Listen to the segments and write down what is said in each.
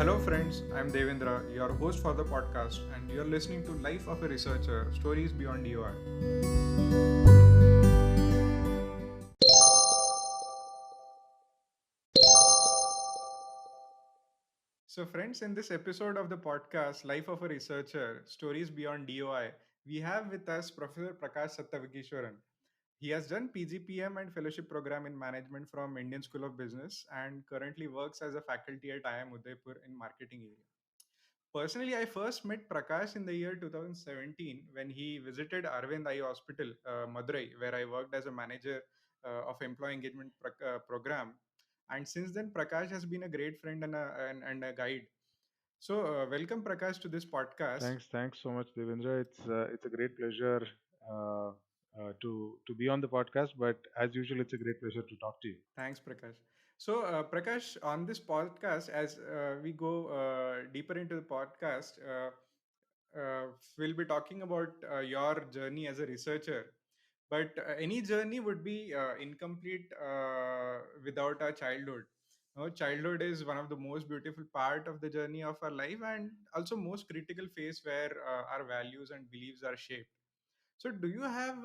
Hello, friends. I'm Devendra, your host for the podcast, and you're listening to Life of a Researcher Stories Beyond DOI. So, friends, in this episode of the podcast, Life of a Researcher Stories Beyond DOI, we have with us Professor Prakash Satyavageeswaran. He has done PGPM and fellowship program in management from Indian School of Business and currently works as a faculty at IIM Udaipur in marketing area. Personally, I first met Prakash in the year 2017 when he visited Arvind Eye Hospital, Madurai, where I worked as a manager of employee engagement program. And since then, Prakash has been a great friend and a guide. So, welcome Prakash to this podcast. Thanks so much, Devendra. It's a great pleasure uh, to be on the podcast. But as usual, it's a great pleasure to talk to you. Thanks, Prakash. So, Prakash, on this podcast, as we go deeper into the podcast, we'll be talking about your journey as a researcher. But any journey would be incomplete without our childhood. Childhood is one of the most beautiful part of the journey of our life, and also most critical phase where our values and beliefs are shaped. So, do you have?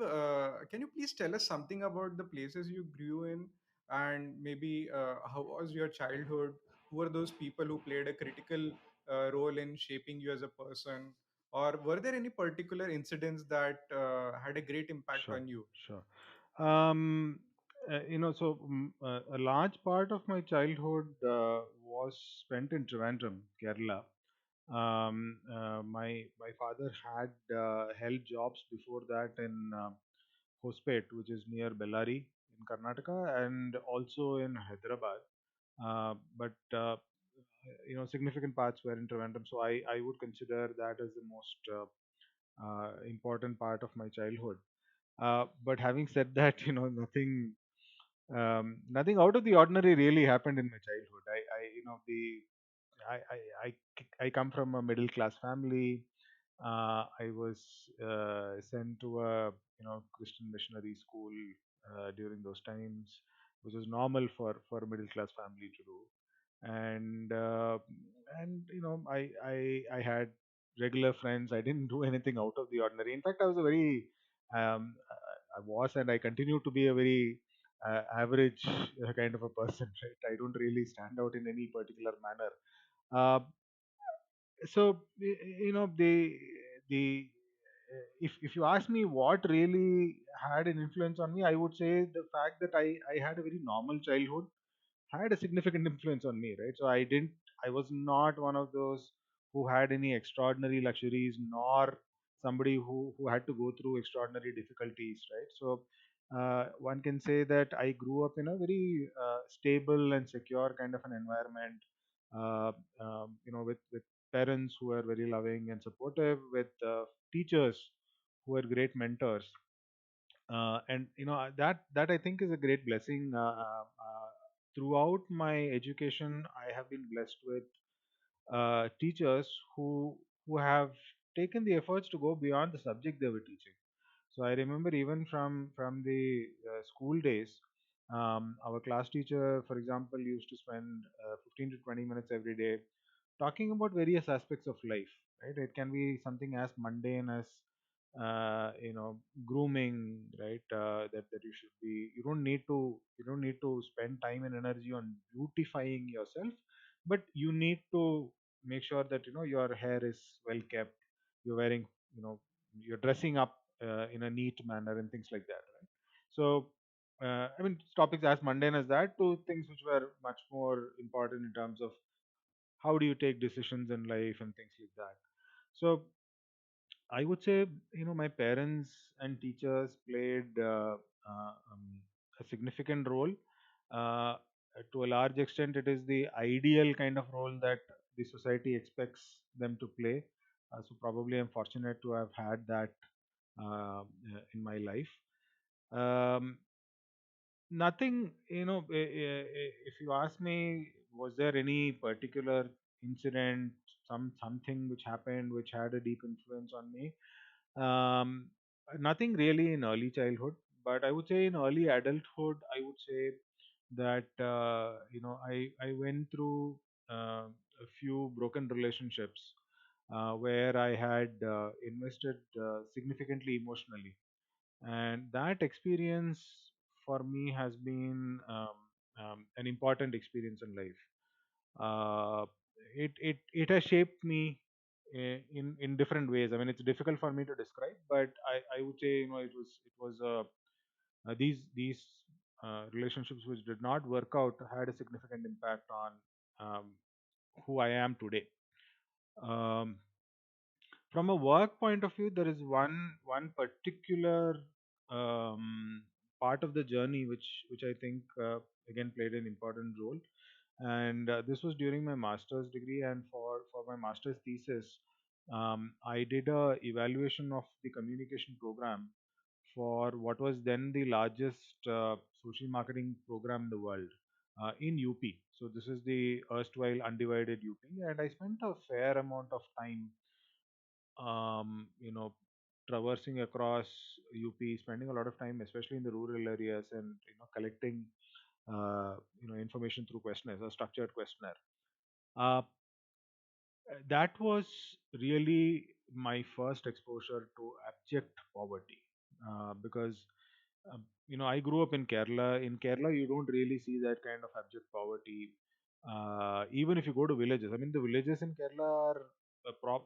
Can you please tell us something about the places you grew in, and maybe how was your childhood? Who were those people who played a critical role in shaping you as a person? Or were there any particular incidents that had a great impact Sure, on you? sure. A large part of my childhood was spent in Trivandrum, Kerala. My father had held jobs before that in Hospet, which is near Bellary in Karnataka, and also in Hyderabad. But significant parts were in Trivandrum, so I would consider that as the most important part of my childhood. But having said that, nothing out of the ordinary really happened in my childhood. I come from a middle class family. I was sent to a Christian missionary school during those times, which was normal for a middle class family to do. And I had regular friends. I didn't do anything out of the ordinary. In fact, I was a very I was and I continue to be a very average kind of a person. Right? I don't really stand out in any particular manner. Uh, the if you ask me what really had an influence on me, I would say the fact that I had a very normal childhood had a significant influence on me, right? So I was not one of those who had any extraordinary luxuries, nor somebody who had to go through extraordinary difficulties, right? So one can say that I grew up in a very stable and secure kind of an environment, uh, with parents who are very loving and supportive, with teachers who are great mentors, and that I think is a great blessing. Throughout my education, I have been blessed with teachers who have taken the efforts to go beyond the subject they were teaching. So I remember even from the school days, our class teacher, for example, used to spend 15 to 20 minutes every day talking about various aspects of life. Right? It can be something as mundane as grooming, right? That you should be. You don't need to spend time and energy on beautifying yourself, but you need to make sure that your hair is well kept. You're wearing, you know, you're dressing up in a neat manner and things like that, right? So. I mean, topics as mundane as that to things which were much more important in terms of how do you take decisions in life and things like that. So I would say, my parents and teachers played a significant role. uh, to a large extent it is the ideal kind of role that the society expects them to play. So probably I'm fortunate to have had that in my life. um, Nothing, if you ask me, was there any particular incident, something which happened which had a deep influence on me? Um, Nothing really in early childhood, but I would say in early adulthood, I would say that I went through. a few broken relationships where I had invested significantly emotionally, and that experience for me has been an important experience in life. uh, it has shaped me in different ways. I mean, it's difficult for me to describe, but I would say, these relationships which did not work out had a significant impact on um, who I am today. Um, from a work point of view, there is one particular um, part of the journey which I think again played an important role, and this was during my master's degree. And for my master's thesis, I did a evaluation of the communication program for what was then the largest social marketing program in the world, in UP. So this is the erstwhile undivided UP, and I spent a fair amount of time, um, you know, traversing across UP, spending a lot of time, especially in the rural areas, and collecting information through questionnaires, a structured questionnaire. Uh, that was really my first exposure to abject poverty, because I grew up in Kerala. In Kerala, you don't really see that kind of abject poverty. Even if you go to villages, I mean, the villages in Kerala are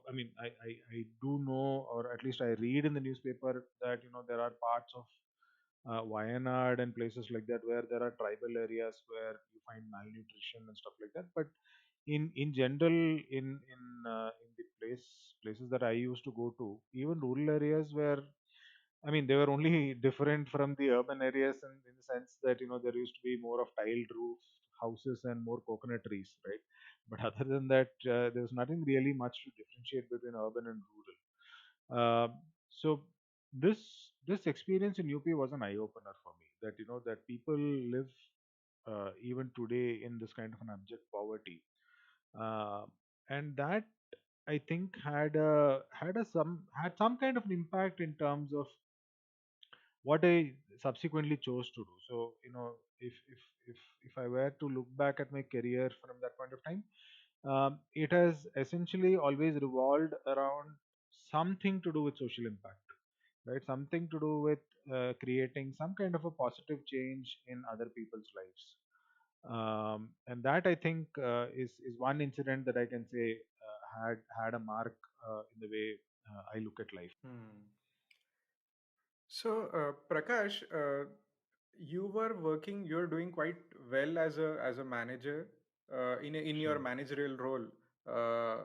I mean, I do know, or at least I read in the newspaper that there are parts of Wayanad and places like that where there are tribal areas where you find malnutrition and stuff like that. But in general, in the places that I used to go to, even rural areas where, I mean, they were only different from the urban areas in the sense that there used to be more of tiled roof houses and more coconut trees, right? But other than that, there was nothing really much to differentiate between urban and rural. So this experience in UP was an eye opener for me, that that people live even today in this kind of an abject poverty, uh, and that I think had some kind of an impact in terms of what I subsequently chose to do. So, if I were to look back at my career from that point of time, it has essentially always revolved around something to do with social impact, right? Something to do with creating some kind of a positive change in other people's lives. And that, I think, is one incident that I can say had a mark in the way I look at life. Hmm. So, Prakash, you're doing quite well as a manager in your Sure. managerial role, uh,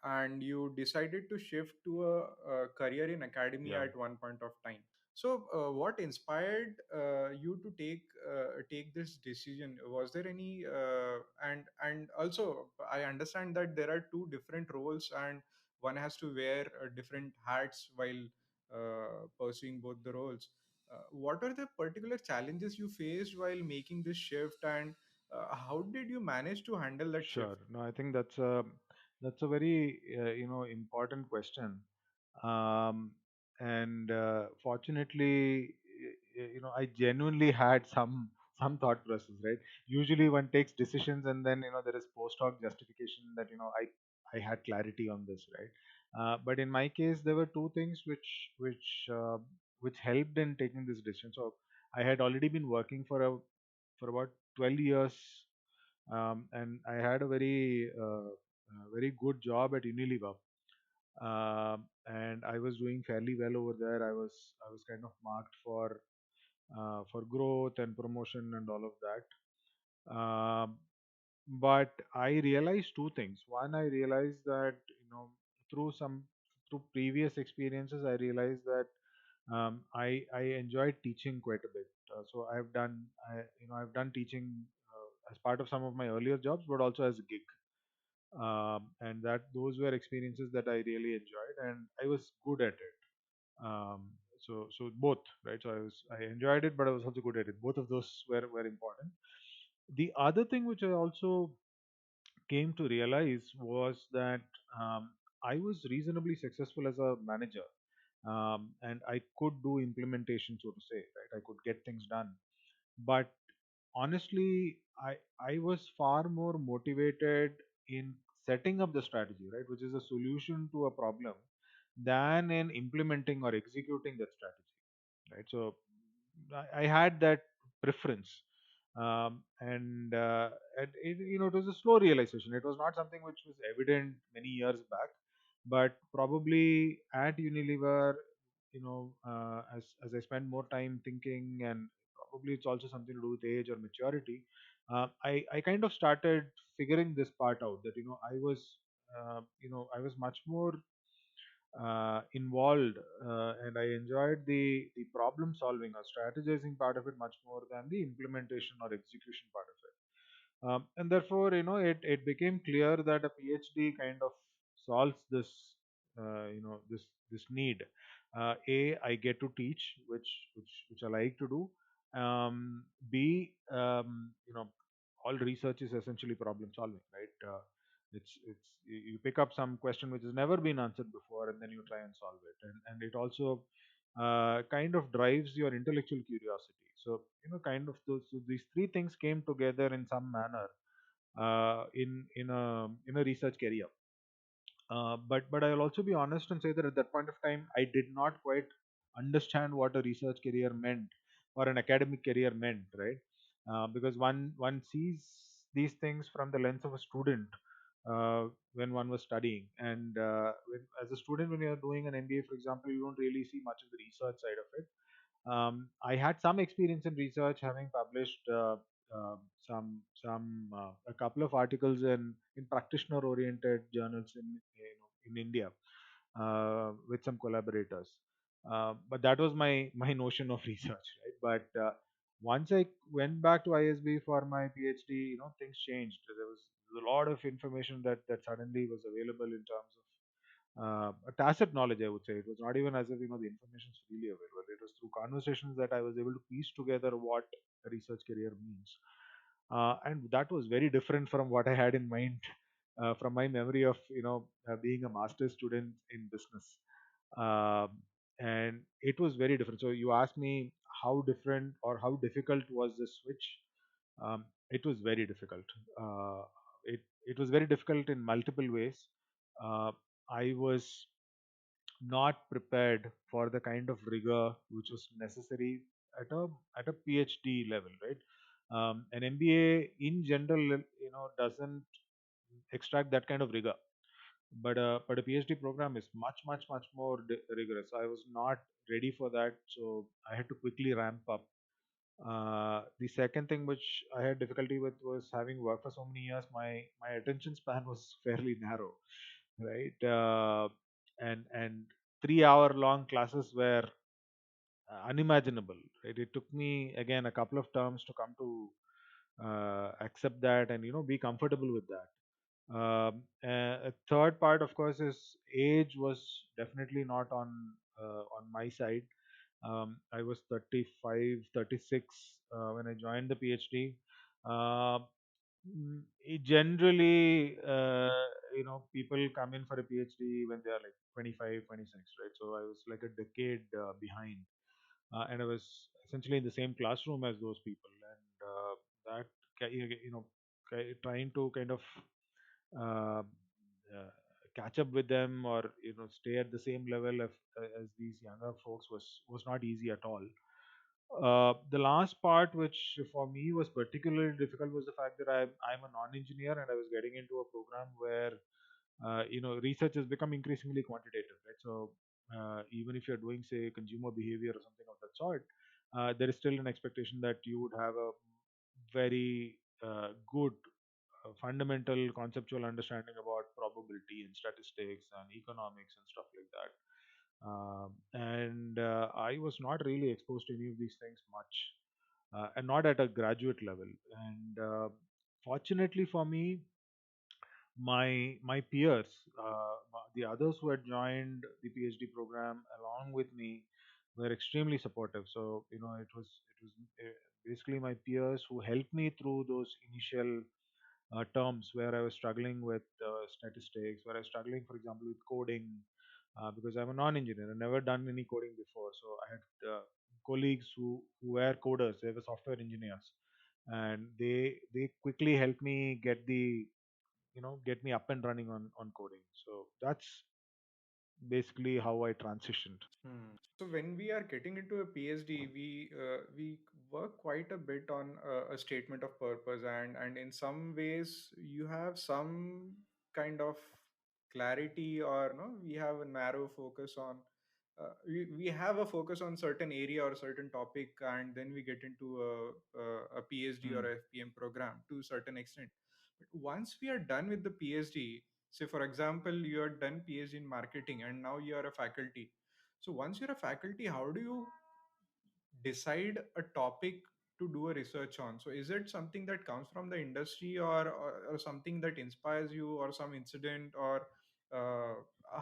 and you decided to shift to a career in academia Yeah. at one point of time. So, what inspired you to take this decision? Was there any and also I understand that there are two different roles and one has to wear different hats while pursuing both the roles. What are the particular challenges you faced while making this shift, and how did you manage to handle that Sure. shift? No, I think that's a very important question. Um, and fortunately, I genuinely had some thought process, right? Usually, one takes decisions, and then there is post hoc justification that I had clarity on this, right? But in my case, there were two things which helped in taking this decision. So I had already been working for about 12 years, and I had a very good job at Unilever, and I was doing fairly well over there. I was kind of marked for growth and promotion and all of that. But I realized two things. One, I realized that through some through previous experiences, I realized that I enjoyed teaching quite a bit. So I've done teaching as part of some of my earlier jobs, but also as a gig, and that those were experiences that I really enjoyed, and I was good at it. So both, right? So I enjoyed it, but I was also good at it. Both of those were important. The other thing which I also came to realize was that I was reasonably successful as a manager, and I could do implementation, so to say, right? I could get things done, but honestly, I was far more motivated in setting up the strategy, right, which is a solution to a problem, than in implementing or executing that strategy, right? So I had that preference, and it was a slow realization. It was not something which was evident many years back, but probably at Unilever, as I spend more time thinking, and probably it's also something to do with age or maturity. I kind of started figuring this part out, that I was much more involved, and I enjoyed the problem solving or strategizing part of it much more than the implementation or execution part of it. And therefore, it became clear that a PhD kind of solves this need. I get to teach, which I like to do. B, all research is essentially problem solving, right? You pick up some question which has never been answered before, and then you try and solve it, and it also kind of drives your intellectual curiosity. So, kind of so these three things came together in some manner, in a research career. But I'll also be honest and say that at that point of time, I did not quite understand what a research career meant or an academic career meant, right? Because one sees these things from the lens of a student, when one was studying, and as a student, when you're doing an MBA, for example, you don't really see much of the research side of it. I had some experience in research, having published a couple of articles in practitioner-oriented journals in India, with some collaborators. But that was my notion of research, right? But once I went back to ISB for my PhD, things changed. There was a lot of information that suddenly was available in terms of a tacit knowledge, I would say. It was not even as if the information is freely available. It was through conversations that I was able to piece together what a research career means, and that was very different from what I had in mind, from my memory of being a master's student in business. Um, and it was very different. So you asked me how different or how difficult was the switch. It was very difficult. Uh, it was very difficult in multiple ways. Uh, I was not prepared for the kind of rigor which was necessary at a PhD level, right? An MBA in general, doesn't extract that kind of rigor, but a PhD program is much much much more rigorous. I was not ready for that, so I had to quickly ramp up. The second thing which I had difficulty with was, having worked for so many years, my attention span was fairly narrow, right? And 3 hour long classes were unimaginable, right? It took me again a couple of terms to come to accept that, and be comfortable with that. A third part, of course, is age was definitely not on my side. I was 35, 36 when I joined the PhD. Uh, Generally, people come in for a PhD when they are like 25, 26, right? So I was like a decade behind, and I was essentially in the same classroom as those people, and that trying to kind of uh, uh, catch up with them, or stay at the same level as these younger folks, was not easy at all. The last part, which for me was particularly difficult, was the fact that I'm a non-engineer, and I was getting into a program where research has become increasingly quantitative, right? So even if you're doing, say, consumer behavior or something of that sort, there is still an expectation that you would have a very good fundamental conceptual understanding about probability and statistics and economics and stuff like that. And I was not really exposed to any of these things much, and not at a graduate level. And fortunately for me, my peers, the others who had joined the PhD program along with me, were extremely supportive. So it was basically my peers who helped me through those initial terms where I was struggling with statistics, where I was struggling, for example, with coding, because I'm a non-engineer. I've never done any coding before. So I had colleagues who were coders. They were software engineers, and they quickly helped me get the get me up and running on coding. So that's basically how I transitioned. Hmm. So when we are getting into a PhD, we work quite a bit on a statement of purpose, and in some ways you have some kind of clarity, or no, we have a narrow focus on. We have a focus on certain area or certain topic, and then we get into a PhD or Hmm. a FPM program to a certain extent. But once we are done with the PhD, say for example, you are done PhD in marketing, and now you are a faculty. So once you're a faculty, how do you decide a topic to do a research on? So is it something that comes from the industry, or something that inspires you, or some incident, or uh,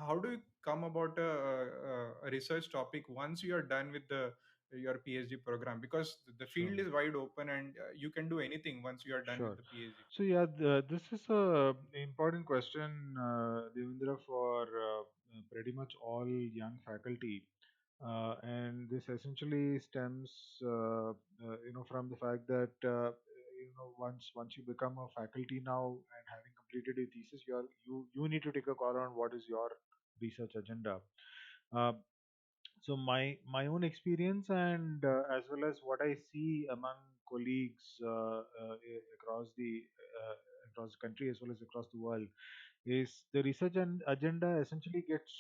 how do you come about a research topic once you are done with the your PhD program? Because the Sure. field is wide open, and you can do anything once you are done with Sure. the PhD. So yeah, this is a important question, Devendra, for pretty much all young faculty, and this essentially stems, from the fact that once you become a faculty now and having completed your thesis, you need to take a call on what is your research agenda. Uh, so my own experience, and as well as what I see among colleagues uh, across the country as well as across the world, is the research and agenda essentially gets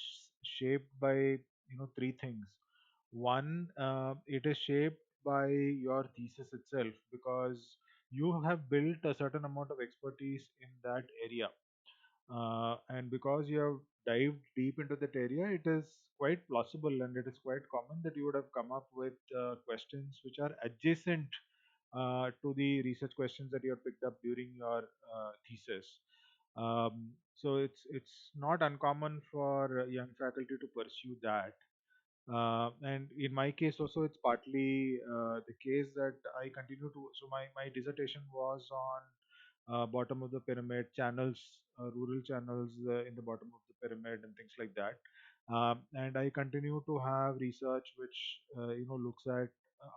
shaped by three things. One, it is shaped by your thesis itself, because you have built a certain amount of expertise in that area, and because you have dived deep into that area, it is quite plausible and it is quite common that you would have come up with questions which are adjacent to the research questions that you have picked up during your thesis. So it's not uncommon for young faculty to pursue that. And in my case also, it's partly the case that I continue to. So my dissertation was on bottom of the pyramid channels, rural channels in the bottom of the pyramid and things like that. And I continue to have research which looks at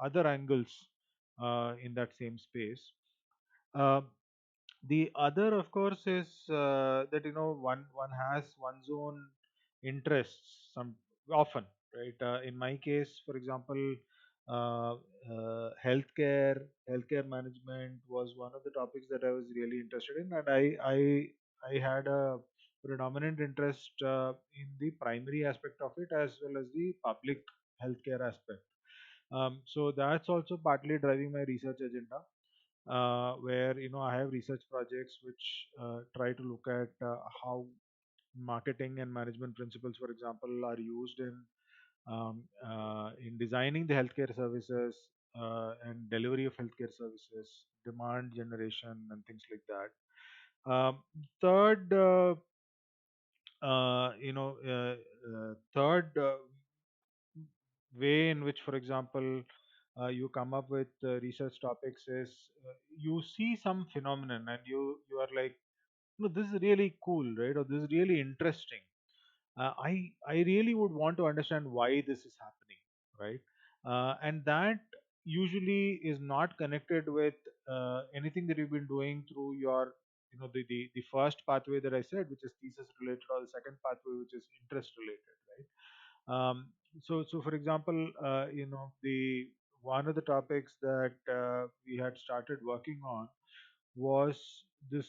other angles in that same space. Uh, the other, of course, is that one has one's own interests some often, right? In my case, for example, uh, healthcare management was one of the topics that I was really interested in, and I had a predominant interest in the primary aspect of it as well as the public healthcare aspect. So that's also partly driving my research agenda, where I have research projects which try to look at how marketing and management principles, for example, are used in designing the healthcare services and delivery of healthcare services, demand generation, and things like that. Third, third way in which, for example, you come up with research topics is you see some phenomenon and you are like, no, this is really cool, right? Or this is really interesting. I really would want to understand why this is happening, right? And that usually is not connected with anything that you've been doing through your, the first pathway that I said, which is thesis related, or the second pathway, which is interest related, right? So for example, the one of the topics that we had started working on was this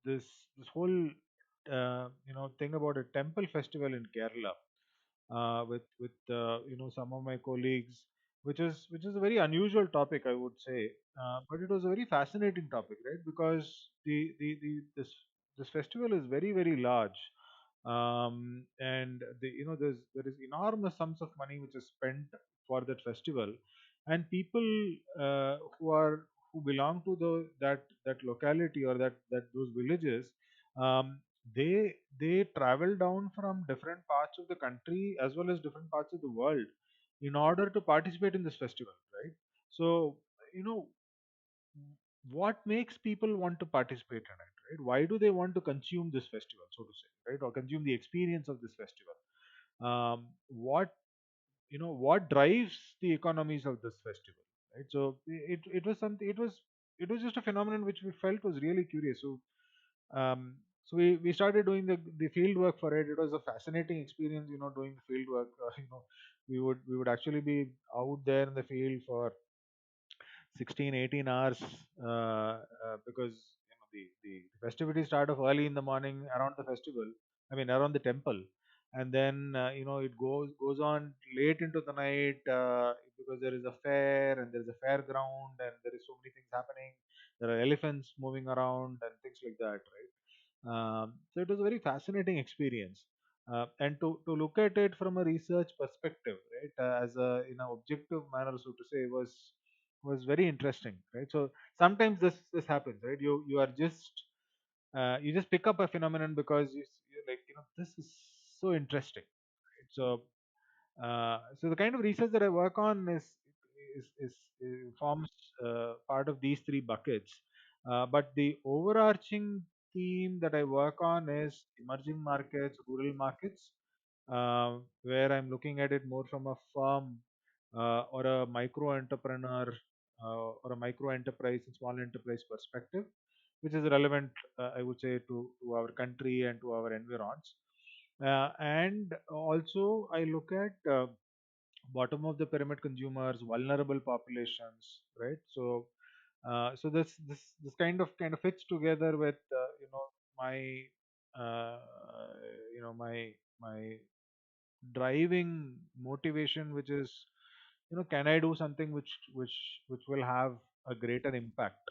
this whole thing about a temple festival in Kerala, with some of my colleagues, which is a very unusual topic, I would say, but it was a very fascinating topic, right? Because this festival is very very large, and there is enormous sums of money which is spent for that festival, and people who belong to that locality, or that those villages, um, they travel down from different parts of the country as well as different parts of the world in order to participate in this festival, right? So, you know, what makes people want to participate in it, right? Why do they want to consume this festival, so to say, right? Or consume the experience of this festival? What drives the economies of this festival, right? So it was something. It was just a phenomenon which we felt was really curious. So So we started doing the field work for it. It was a fascinating experience, doing the field work. We would actually be out there in the field for 16, 18 hours, because the festivities start off early in the morning around the festival. I mean, around the temple, and then it goes on late into the night, because there is a fair and there is a fairground and there is so many things happening. There are elephants moving around and things like that, right? So it was a very fascinating experience, and to look at it from a research perspective, right, as a in an objective manner, so to say, was very interesting, right? So sometimes this happens, right? You are just you just pick up a phenomenon because you're like, this is so interesting, right? So the kind of research that I work on is forms part of these three buckets. But the overarching theme that I work on is emerging markets, rural markets, where I'm looking at it more from a firm, or a micro entrepreneur, or a micro enterprise and small enterprise perspective, which is relevant, I would say, to our country and to our environs. And also, I look at bottom of the pyramid consumers, vulnerable populations, right? So this kind of fits together with my uh, my driving motivation, which is, can I do something which will have a greater impact,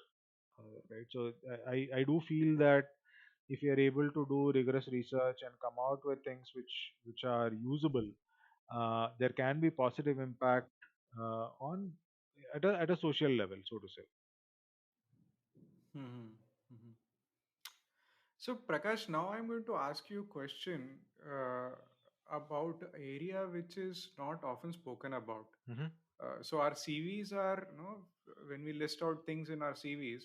right? So I do feel that if you are able to do rigorous research and come out with things which are usable, there can be positive impact on at a social level, so to say. Hmm. Hmm. So, Prakash, now I'm going to ask you a question uh, about an area which is not often spoken about. Hmm. So, our CVs are, when we list out things in our CVs,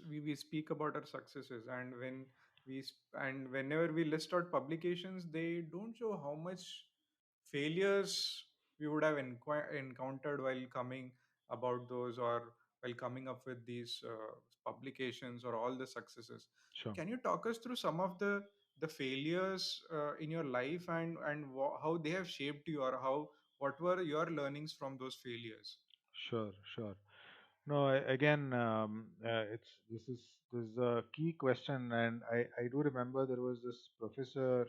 we speak about our successes, and and whenever we list out publications, they don't show how much failures we would have encountered while coming about those, or while coming up with these publications, or all the successes. So Sure, can you talk us through some of the failures in your life, and how they have shaped you, or how what were your learnings from those failures? sure. No, again, it's this is a key question, and I do remember there was this professor.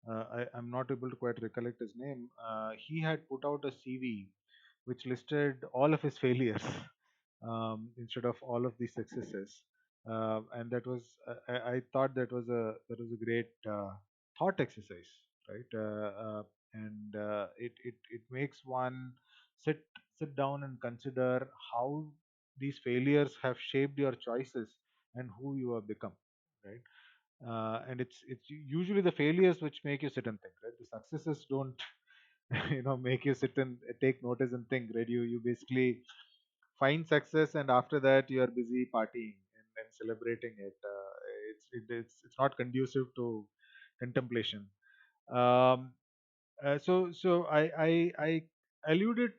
I'm not able to quite recollect his name. He had put out a CV which listed all of his failures, instead of all of the successes. And that was, I thought that was a great thought exercise, right? And it makes one sit sit down and consider how these failures have shaped your choices and who you have become, right? And it's usually the failures which make you sit and think, right? The successes don't make you sit and take notice and think, right? You basically find success, and after that you are busy partying and celebrating it. It's not conducive to contemplation. Um, uh, so so I, I I alluded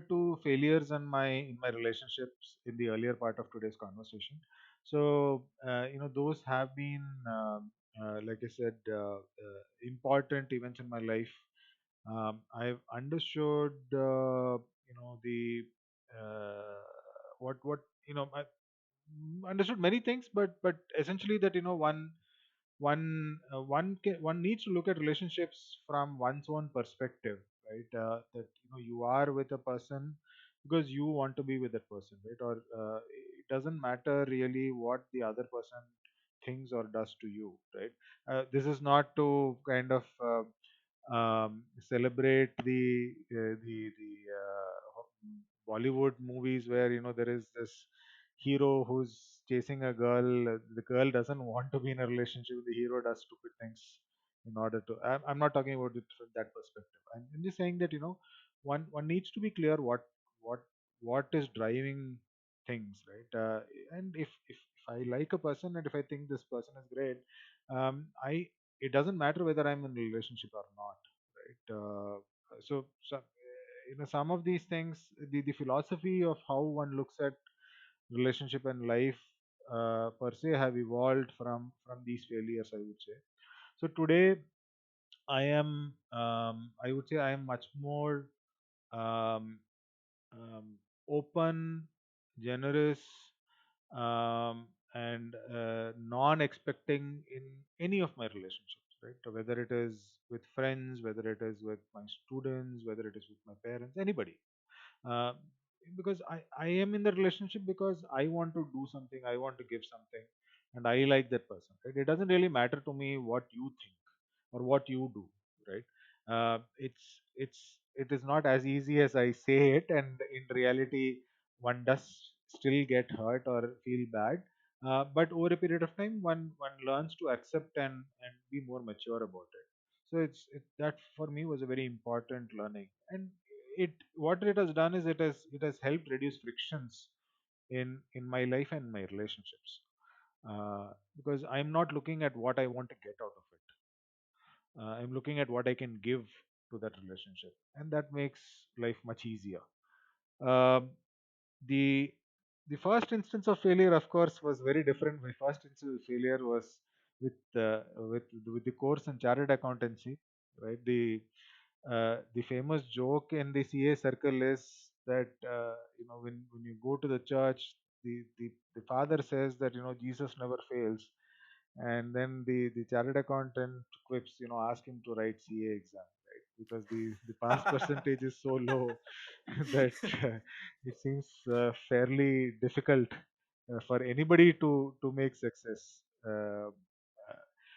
to failures in my relationships in the earlier part of today's conversation. So those have been, like I said, important events in my life. I've understood, the what I understood many things, but essentially that, one needs to look at relationships from one's own perspective, right? That you are with a person because you want to be with that person, right? Or it doesn't matter really what the other person thinks or does to you, right? This is not to kind of celebrate the Bollywood movies where there is this hero who's chasing a girl. The girl doesn't want to be in a relationship. The hero does stupid things in order to. I'm not talking about it from that perspective. I'm just saying that one needs to be clear what what is driving things, right? And if I like a person and if I think this person is great, I it doesn't matter whether I'm in a relationship or not, right? Some of these things, the philosophy of how one looks at relationship and life, per se have evolved from these failures, I would say. So today I am, I would say I am much more um, open, generous, and non-expecting in any of my relationships, right? So whether it is with friends, whether it is with my students, whether it is with my parents, anybody. uh, because I am in the relationship because I want to do something, I want to give something, and I like that person, right? It doesn't really matter to me what you think or what you do, right? It is not as easy as I say it, and in reality one does still get hurt or feel bad. But over a period of time, one learns to accept and be more mature about it. So that for me was a very important learning. And it what it has done is it has helped reduce frictions in my life and my relationships, because I'm not looking at what I want to get out of it. I'm looking at what I can give to that relationship, and that makes life much easier. Um, the the first instance of failure, of course, was very different. My first instance of failure was with with the course in chartered accountancy, right? The famous joke in the CA circle is that, when you go to the church, the father says that Jesus never fails, and then the chartered accountant quips, ask him to write CA exam, right? Because the pass percentage is so low that it seems fairly difficult for anybody to make success.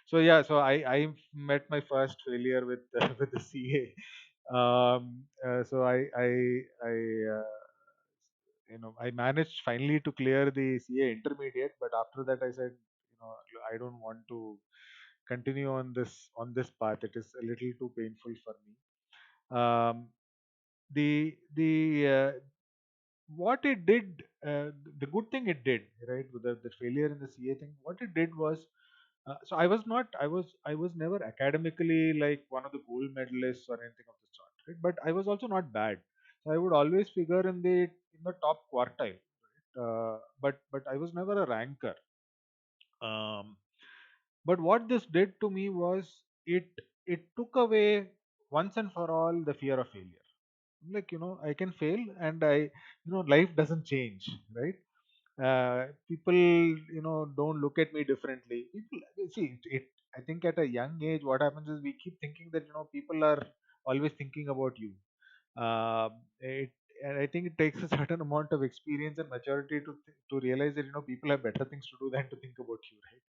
So yeah, so I met my first failure with with the CA. So I I managed finally to clear the CA intermediate, but after that I said, I don't want to continue on this path. It is a little too painful for me. The what it did, the good thing it did, right, with the failure in the CA thing, what it did was, so I was not, I was never academically like one of the gold medalists or anything of the sort, right? But I was also not bad. So I would always figure in the top quartile, right? But I was never a ranker. Um, but what this did to me was it took away once and for all the fear of failure. Like, I can fail, and life doesn't change, right? People, don't look at me differently. People see I think at a young age what happens is we keep thinking that people are always thinking about you. uh, it and I think it takes a certain amount of experience and maturity to realize that people have better things to do than to think about you, right?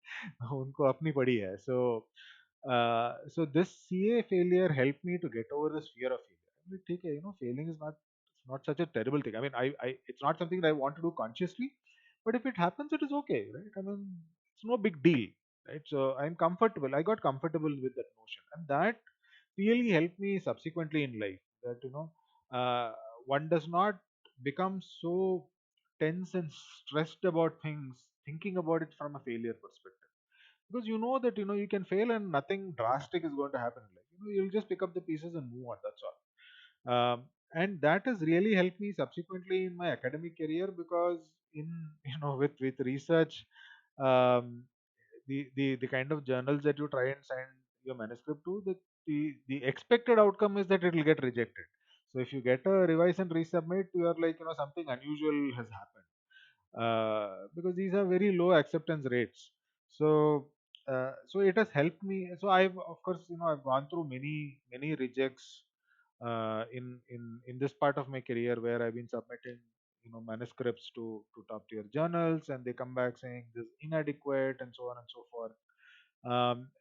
उनको अपनी पड़ी है. So this CA failure helped me to get over this fear of failure. I mean, ठीक है, failing is not such a terrible thing. I mean, I it's not something that I want to do consciously, but if it happens, it is okay, right? I mean, it's no big deal, right? So I'm comfortable. I got comfortable with that notion, and that really helped me subsequently in life. That uh, one does not become so tense and stressed about things, thinking about it from a failure perspective, because you can fail and nothing drastic is going to happen. Like, you'll just pick up the pieces and move on. That's all. And that has really helped me subsequently in my academic career, because in with research, um, the kind of journals that you try and send your manuscript to, the expected outcome is that it will get rejected. So if you get a revise and resubmit, you are like, something unusual has happened, because these are very low acceptance rates. So it has helped me. So I've, of course, I've gone through many rejects in this part of my career, where I've been submitting manuscripts to top tier journals, and they come back saying this is inadequate and so on and so forth.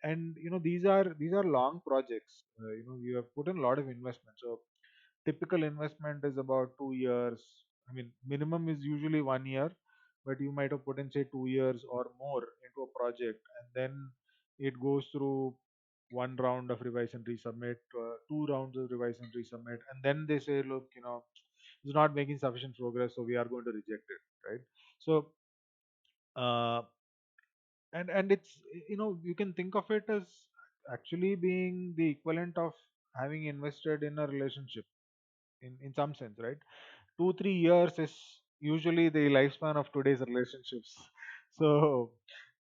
And these are long projects. You have put in a lot of investment. So typical investment is about 2 years. I mean, minimum is usually 1 year, but you might have put in say 2 years or more into a project, and then it goes through one round of revise and resubmit, two rounds of revise and resubmit, and then they say, look, it's not making sufficient progress, so we are going to reject it, right? So uh, and it's, you can think of it as actually being the equivalent of having invested in a relationship in some sense, right? 2 3 years is usually the lifespan of today's relationships. So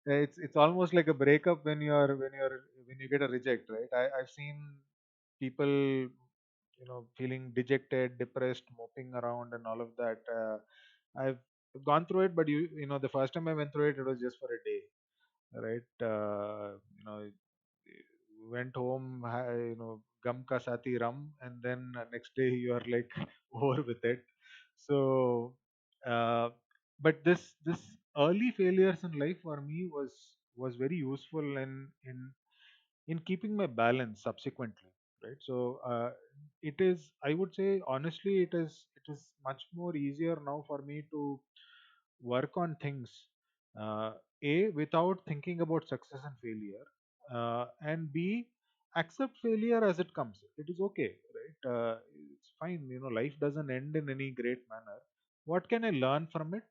it's almost like a breakup when when you get a reject, right? I've seen people, feeling dejected, depressed, moping around, and all of that. I've gone through it, but the first time I went through it, it was just for a day, right? Went home, gum ka sati rum, and then next day you are like over with it. So, uh, but this early failures in life for me was very useful in keeping my balance subsequently, right? So it is, I would say honestly, it is much more easier now for me to work on things, uh, a, without thinking about success and failure, and b, accept failure as it comes. It is okay, right? It's fine, life doesn't end in any great manner. What can I learn from it,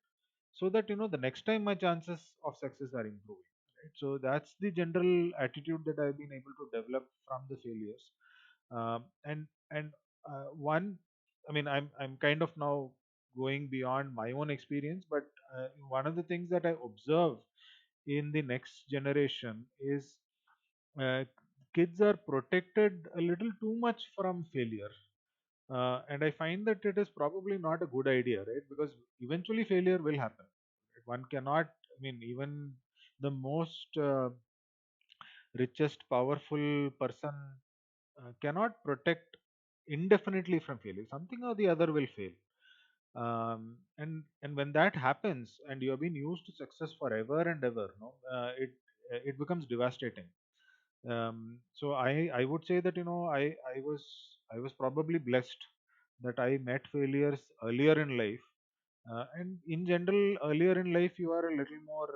so that the next time my chances of success are improving, right? So that's the general attitude that I've been able to develop from the failures. And one, I mean, I'm kind of now going beyond my own experience, but one of the things that I observe in the next generation is, uh, kids are protected a little too much from failure, and I find that it is probably not a good idea, right? Because eventually failure will happen. One cannot, I mean, even the most richest, powerful person cannot protect indefinitely from failure. Something or the other will fail. And when that happens, and you have been used to success forever and ever, no, it becomes devastating. So I would say that I was probably blessed that I met failures earlier in life, and in general earlier in life you are a little more,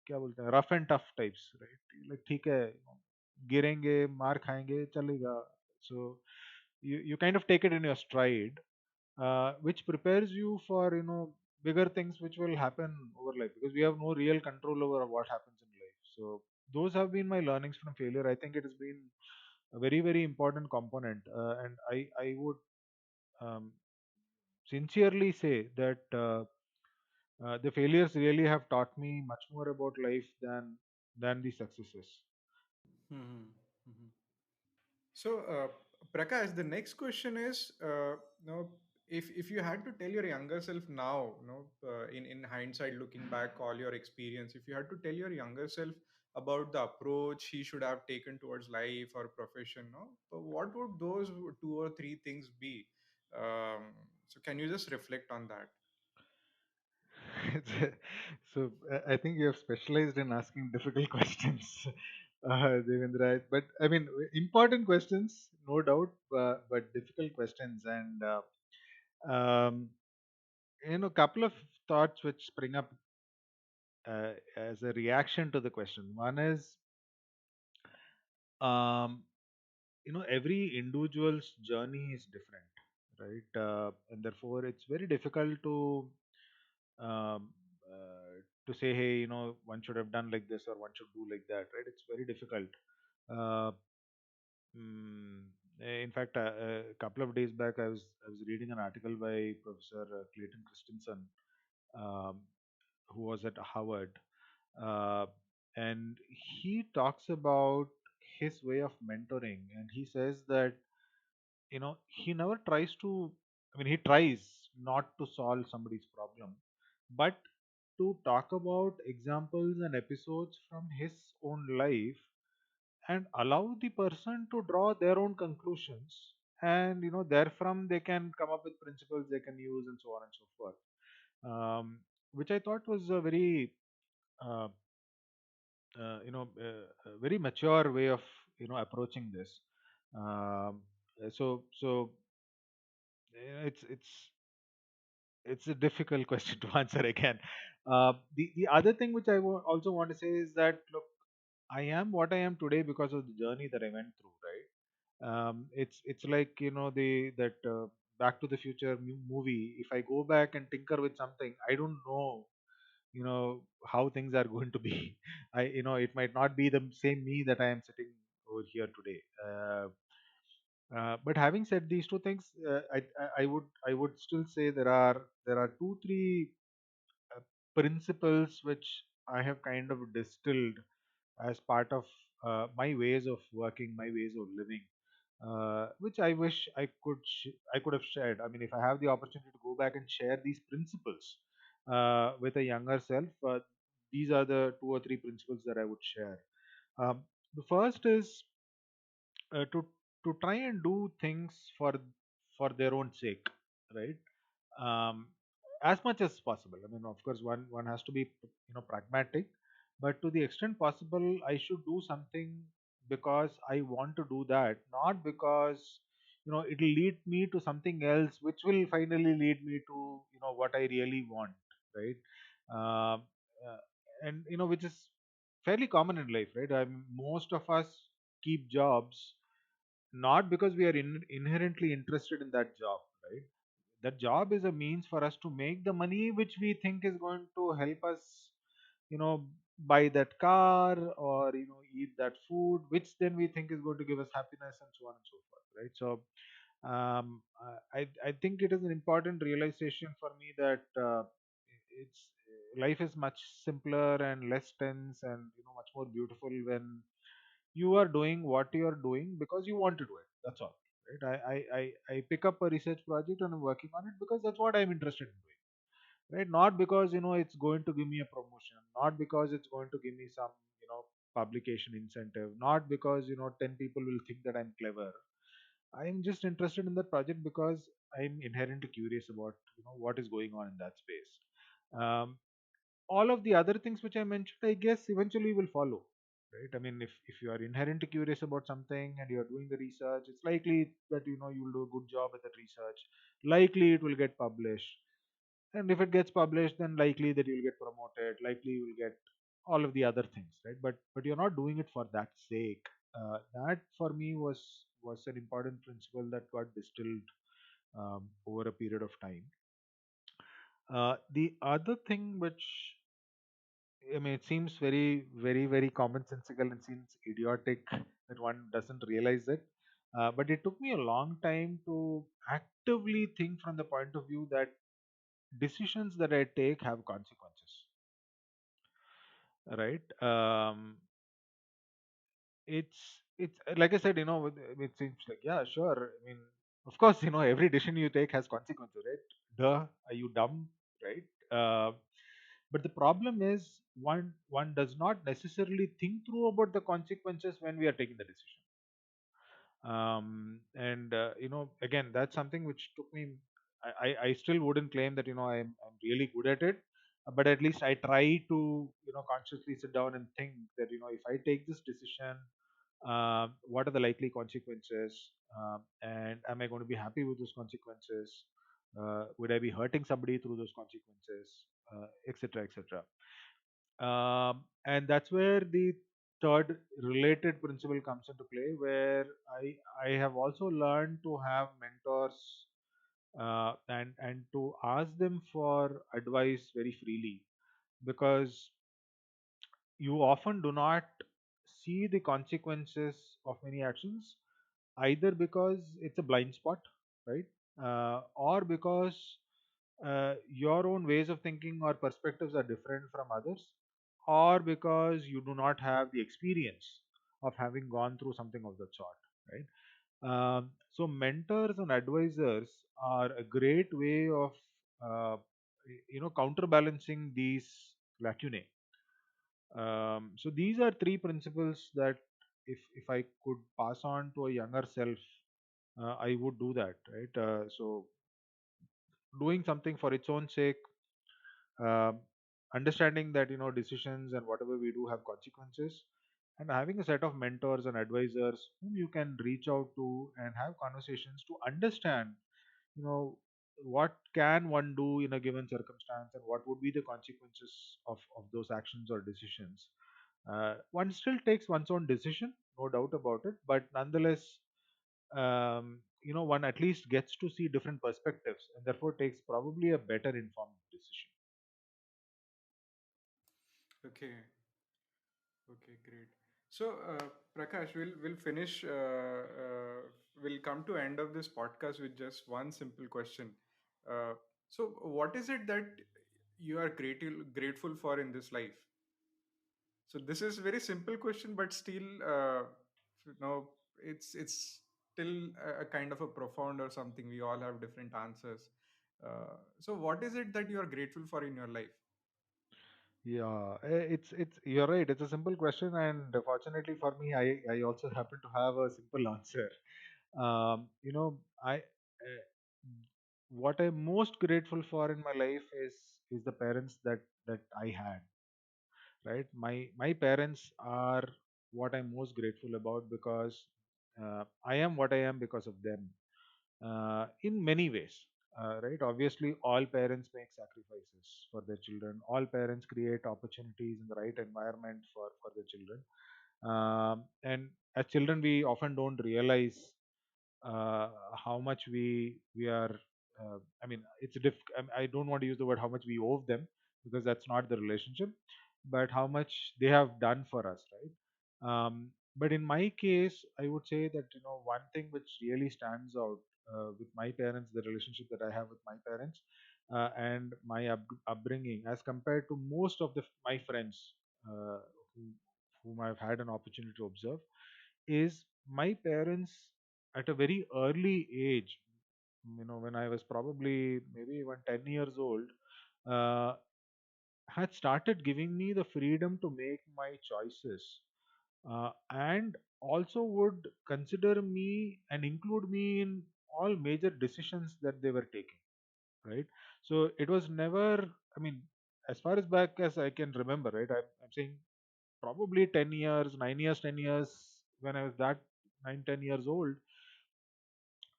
क्या बोलते हैं, rough and tough types, right? Like ठीक है, गिरेंगे, मार खाएंगे, चलेगा. So you kind of take it in your stride, which prepares you for bigger things which will happen over life, because we have no real control over what happens in life. So those have been my learnings from failure. I think it has been a very very important component, and I would um, sincerely say that the failures really have taught me much more about life than the successes. Mhm, mhm. So, Prakash, the next question is, if you had to tell your younger self now, in hindsight, looking back all your experience, if you had to tell your younger self about the approach he should have taken towards life or profession, no, what would those two or three things be? So, can you just reflect on that? So I think you have specialized in asking difficult questions, Devendra. But I mean, important questions, no doubt, but difficult questions. And um, couple of thoughts which spring up as a reaction to the question. One is, um, every individual's journey is different, right? And therefore, it's very difficult um, to say, hey, one should have done like this or one should do like that, right? It's very difficult. Uh, mm, in fact, a couple of days back, I was reading an article by Professor Clayton Christensen, um, who was at Harvard, uh, and he talks about his way of mentoring, and he says that he never tries to, I mean, he tries not to solve somebody's problem, but to talk about examples and episodes from his own life and allow the person to draw their own conclusions, and therefrom they can come up with principles they can use and so on and so forth, which I thought was a very uh, a very mature way of approaching this. So it's a difficult question to answer again. The other thing which I also want to say is that, look, I am what I am today because of the journey that I went through, right? It's like the that Back to the Future movie. If I go back and tinker with something, I don't know how things are going to be. It might not be the same me that I am sitting over here today. But having said these two things, I would still say there are two three uh, principles which I have kind of distilled as part of my ways of working, my ways of living, which I wish I could have shared. I mean, if I have the opportunity to go back and share these principles with a younger self, these are the two or three principles that I would share. The first is to try and do things for their own sake, right? um, as much as possible. I mean, of course, one has to be, pragmatic, but to the extent possible, I should do something because I want to do that, not because it'll lead me to something else, which will finally lead me to what I really want, right? Um, uh, and which is fairly common in life, right? I mean, most of us keep jobs not because we are inherently interested in that job, right? That job is a means for us to make the money which we think is going to help us, you know buy that car, or eat that food, which then we think is going to give us happiness, and so on and so forth, right? So I think it is an important realization for me that it's life is much simpler and less tense, and much more beautiful when you are doing what you are doing because you want to do it. That's all, right? I pick up a research project and I'm working on it because that's what I'm interested in doing, right? Not because it's going to give me a promotion, not because it's going to give me some publication incentive, not because 10 people will think that I'm clever. I'm just interested in that project because I'm inherently curious about what is going on in that space. um, all of the other things which I mentioned, I guess, eventually will follow. Right? I mean, if you are inherently curious about something and you are doing the research, it's likely that you will do a good job at that research. Likely it will get published, and if it gets published, then likely that you'll get promoted. Likely you will get all of the other things, right? But you're not doing it for that sake. That for me was an important principle that got distilled over a period of time. The other thing which I mean, it seems very, very, very commonsensical and seems idiotic that one doesn't realize it. But it took me a long time to actively think from the point of view that decisions that I take have consequences, right? It's like I said, it seems like, yeah, sure. I mean, of course, every decision you take has consequences, right? Duh, are you dumb, right? But the problem is one does not necessarily think through about the consequences when we are taking the decision. And again, that's something which took me. I still wouldn't claim that I'm really good at it, but at least I try to consciously sit down and think that if I take this decision, what are the likely consequences, and am I going to be happy with those consequences? Would I be hurting somebody through those consequences, etc., etc. And that's where the third related principle comes into play, where I have also learned to have mentors, and to ask them for advice very freely, because you often do not see the consequences of many actions, either because it's a blind spot, right? Or because your own ways of thinking or perspectives are different from others, or because you do not have the experience of having gone through something of that sort, right? So mentors and advisors are a great way of counterbalancing these lacunae. So these are three principles that if I could pass on to a younger self, I would do that, right? So doing something for its own sake, um, understanding that decisions and whatever we do have consequences, and having a set of mentors and advisors whom you can reach out to and have conversations to understand you know what can one do in a given circumstance, and what would be the consequences of those actions or decisions. One still takes one's own decision, no doubt about it, but nonetheless, one at least gets to see different perspectives and therefore takes probably a better informed decision. Okay. Okay, great. So, Prakash, we'll finish. We'll come to end of this podcast with just one simple question. So, what is it that you are grateful for in this life? So this is very simple question, but still, you know, it's still a kind of a profound or something. We all have different answers. So what is it that you are grateful for in your life? Yeah, it's you're right. It's a simple question, and fortunately for me, I also happen to have a simple answer. You know, what I'm most grateful for in my life is the parents that I had. Right, my parents are what I'm most grateful about, because I am what I am because of them, in many ways. Right, obviously all parents make sacrifices for their children, all parents create opportunities in the right environment for their children, and as children we often don't realize uh, how much we are I mean it's I don't want to use the word how much we owe them, because that's not the relationship, but how much they have done for us, right? But in my case I would say that, one thing which really stands out with my parents, the relationship that I have with my parents, and my upbringing as compared to most of my friends, uh, who, whom I've had an opportunity to observe, is my parents at a very early age, when I was probably maybe even 10 years old, uh, had started giving me the freedom to make my choices, and also would consider me and include me in all major decisions that they were taking, right? So it was never, I mean, as far as back as I can remember, right? I'm saying probably 10 years, 9 years, 10 years, when I was that 9, 10 years old,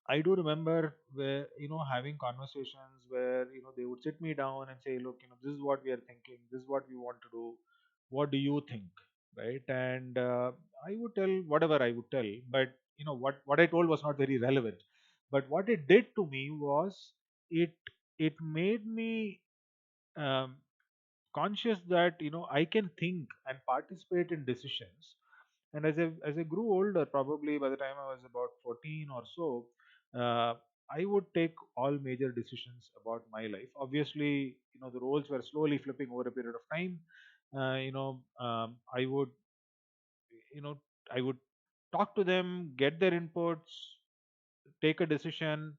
I do remember where, having conversations where, they would sit me down and say, look, this is what we are thinking, this is what we want to do. What do you think? Right. And I would tell whatever I would tell, but, what I told was not very relevant. But what it did to me was it, it made me um, conscious that, I can think and participate in decisions. And as I grew older, probably by the time I was about 14 or so, uh, I would take all major decisions about my life. Obviously, the roles were slowly flipping over a period of time. I would, you know I would talk to them, get their inputs, take a decision,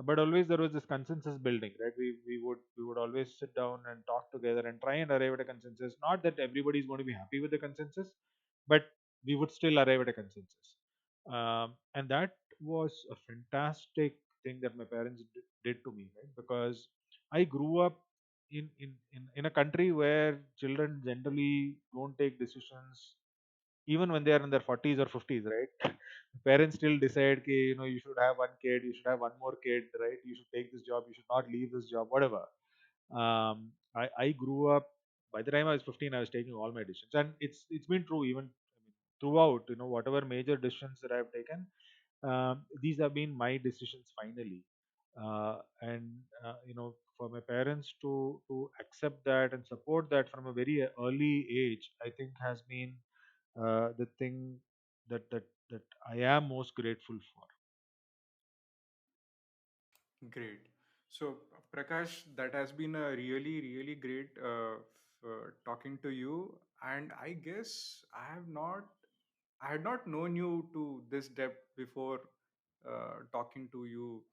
but always there was this consensus building, right? We would always sit down and talk together and try and arrive at a consensus. Not that everybody is going to be happy with the consensus, but we would still arrive at a consensus. And that was a fantastic thing that my parents did to me, right? Because I grew up in a country where children generally don't take decisions even when they are in their 40s or 50s, right? Parents still decide, okay, you should have one kid, you should have one more kid, right? You should take this job, you should not leave this job, whatever. I grew up, by the time I was 15, I was taking all my decisions. And it's been true even, I mean, throughout, whatever major decisions that I've taken, these have been my decisions finally. And for my parents to accept that and support that from a very early age, I think has been the thing that I am most grateful for. Great. So, Prakash, that has been a really, really great talking to you. And I guess I had not known you to this depth before talking to you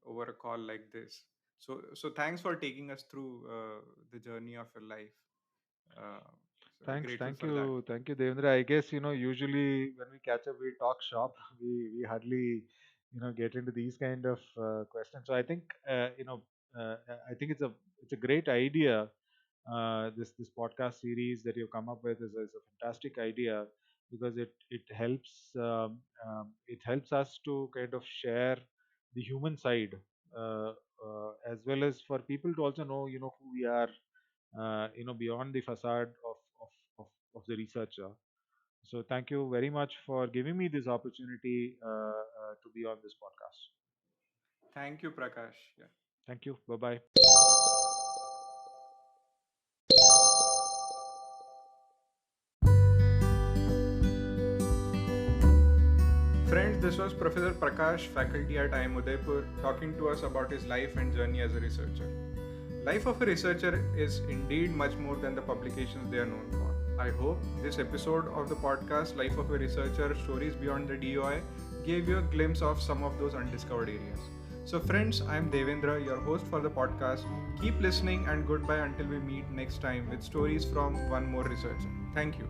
over a call like this. So thanks for taking us through the journey of your life. Uh, so Thanks, grateful for that. thank you, Devendra. I guess usually when we catch up, we talk shop. We hardly get into these kind of questions. So I think I think it's a great idea. This podcast series that you've come up with is a fantastic idea, because it helps us to kind of share the human side, as well as for people to also know who we are, beyond the facade of, of the researcher. So thank you very much for giving me this opportunity to be on this podcast. Thank you, Prakash. Yeah. Thank you. Bye bye. Friends, this was Professor Prakash, faculty at IIM Udaipur, talking to us about his life and journey as a researcher. Life of a researcher is indeed much more than the publications they are known for. I hope this episode of the podcast, Life of a Researcher Stories Beyond the DOI, gave you a glimpse of some of those undiscovered areas. So, friends, I'm Devendra, your host for the podcast. Keep listening and goodbye until we meet next time with stories from one more researcher. Thank you.